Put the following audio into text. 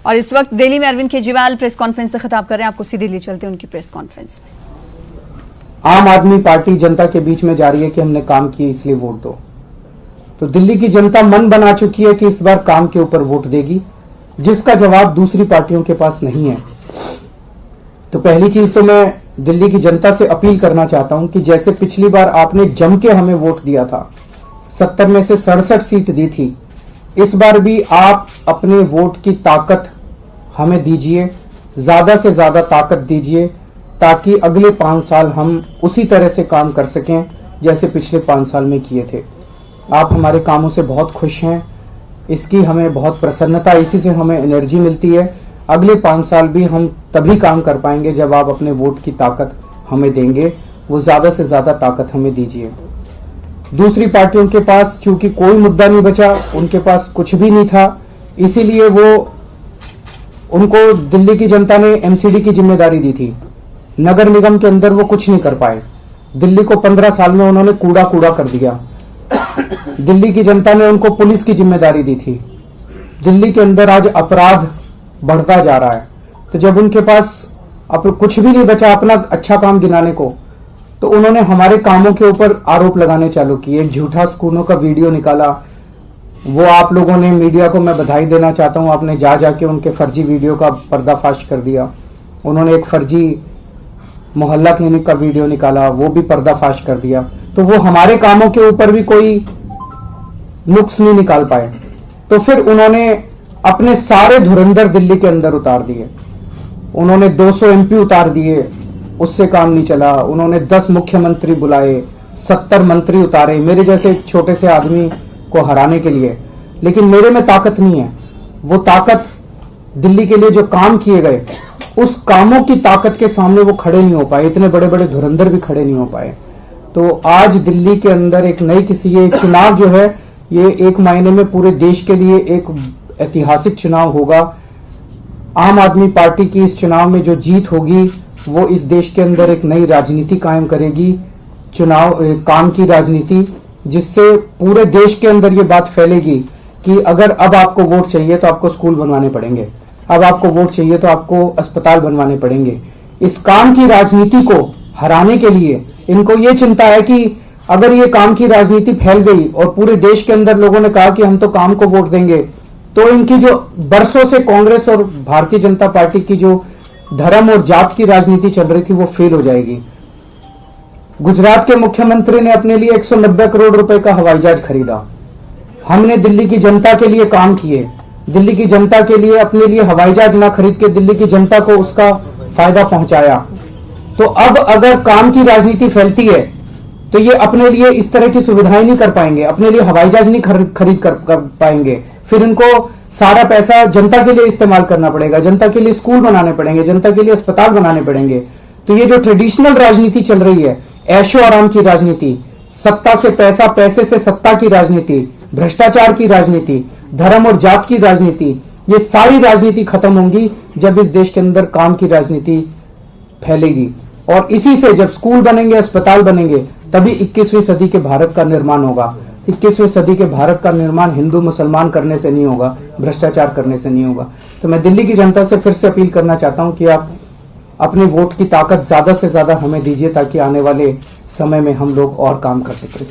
और इस वक्त दिल्ली में अरविंद केजरीवाल प्रेस कॉन्फ्रेंस से खिताब कर रहे हैं। आपको सीधे ले चलते हैं उनकी प्रेस कॉन्फ्रेंस में। आम आदमी पार्टी जनता के बीच में जा रही है कि हमने काम किए इसलिए वोट दो। तो दिल्ली की जनता मन बना चुकी है कि इस बार काम के ऊपर वोट देगी, जिसका जवाब दूसरी पार्टियों के पास नहीं है। तो पहली चीज तो मैं दिल्ली की जनता से अपील करना चाहता हूं कि जैसे पिछली बार आपने जम के हमें वोट दिया था, 70 में से 67 सीट दी थी, इस बार भी आप अपने वोट की ताकत हमें दीजिए, ज्यादा से ज्यादा ताकत दीजिए, ताकि अगले 5 साल हम उसी तरह से काम कर सकें जैसे पिछले 5 साल में किए थे। आप हमारे कामों से बहुत खुश हैं, इसकी हमें बहुत प्रसन्नता, इसी से हमें एनर्जी मिलती है। अगले 5 साल भी हम तभी काम कर पाएंगे जब आप अपने वोट की ताकत हमें देंगे, वो ज्यादा से ज्यादा ताकत हमें दीजिए। दूसरी पार्टियों के पास चूंकि कोई मुद्दा नहीं बचा, उनके पास कुछ भी नहीं था, इसीलिए उनको दिल्ली की जनता ने एमसीडी की जिम्मेदारी दी थी। नगर निगम के अंदर वो कुछ नहीं कर पाए। दिल्ली को 15 साल में उन्होंने कूड़ा कूड़ा कर दिया। दिल्ली की जनता ने उनको पुलिस की जिम्मेदारी दी थी। दिल्ली के अंदर आज अपराध बढ़ता जा रहा है। तो जब उनके पास अब कुछ भी नहीं बचा अपना अच्छा काम गिनाने को, तो उन्होंने हमारे कामों के ऊपर आरोप लगाने चालू किए। एक झूठा स्कूलों का वीडियो निकाला, वो आप लोगों ने, मीडिया को मैं बधाई देना चाहता हूं, आपने जाके उनके फर्जी वीडियो का पर्दाफाश कर दिया। उन्होंने एक फर्जी मोहल्ला क्लिनिक का वीडियो निकाला, वो भी पर्दाफाश कर दिया। तो वो हमारे कामों के ऊपर भी कोई नुक्स नहीं निकाल पाए। तो फिर उन्होंने अपने सारे धुरंधर दिल्ली के अंदर उतार दिए। उन्होंने 200 एमपी उतार दिए, उससे काम नहीं चला। उन्होंने 10 मुख्यमंत्री बुलाए, 70 मंत्री उतारे मेरे जैसे एक छोटे से आदमी को हराने के लिए। लेकिन मेरे में ताकत नहीं है। वो ताकत दिल्ली के लिए जो काम किए गए, उस कामों की ताकत के सामने वो खड़े नहीं हो पाए। इतने बड़े बड़े धुरंधर भी खड़े नहीं हो पाए। तो आज दिल्ली के अंदर एक नई ये चुनाव जो है, ये एक मायने में पूरे देश के लिए एक ऐतिहासिक चुनाव होगा। आम आदमी पार्टी की इस चुनाव में जो जीत होगी, वो इस देश के अंदर एक नई राजनीति कायम करेगी, काम की राजनीति, जिससे पूरे देश के अंदर ये बात फैलेगी कि अगर अब आपको वोट चाहिए तो आपको स्कूल बनवाने पड़ेंगे, अब आपको वोट चाहिए तो आपको अस्पताल बनवाने पड़ेंगे। इस काम की राजनीति को हराने के लिए इनको ये चिंता है कि अगर ये काम की राजनीति फैल गई और पूरे देश के अंदर लोगों ने कहा कि हम तो काम को वोट देंगे, तो इनकी जो बरसों से कांग्रेस और भारतीय जनता पार्टी की जो धर्म और जात की राजनीति चल रही थी, वो फेल हो जाएगी। गुजरात के मुख्यमंत्री ने अपने लिए 190 करोड़ रुपए का हवाई जहाज खरीदा। हमने दिल्ली की जनता के लिए काम किए, दिल्ली की जनता के लिए अपने लिए हवाई जहाज ना खरीद के दिल्ली की जनता को उसका फायदा पहुंचाया। तो अब अगर काम की राजनीति फैलती है तो ये अपने लिए इस तरह की सुविधाएं नहीं कर पाएंगे, अपने लिए हवाई जहाज नहीं खरीद कर पाएंगे। फिर इनको सारा पैसा जनता के लिए इस्तेमाल करना पड़ेगा, जनता के लिए स्कूल बनाने पड़ेंगे, जनता के लिए अस्पताल बनाने पड़ेंगे। तो ये जो ट्रेडिशनल राजनीति चल रही है, ऐशो आराम की राजनीति, सत्ता से पैसा, पैसे से सत्ता की राजनीति, भ्रष्टाचार की राजनीति, धर्म और जात की राजनीति, ये सारी राजनीति खत्म होंगी जब इस देश के अंदर काम की राजनीति फैलेगी। और इसी से जब स्कूल बनेंगे, अस्पताल बनेंगे, तभी 21वीं सदी के भारत का निर्माण होगा। 21वीं सदी के भारत का निर्माण हिंदू मुसलमान करने से नहीं होगा, भ्रष्टाचार करने से नहीं होगा। तो मैं दिल्ली की जनता से फिर से अपील करना चाहता हूं कि आप अपने वोट की ताकत ज्यादा से ज्यादा हमें दीजिए, ताकि आने वाले समय में हम लोग और काम कर सकें।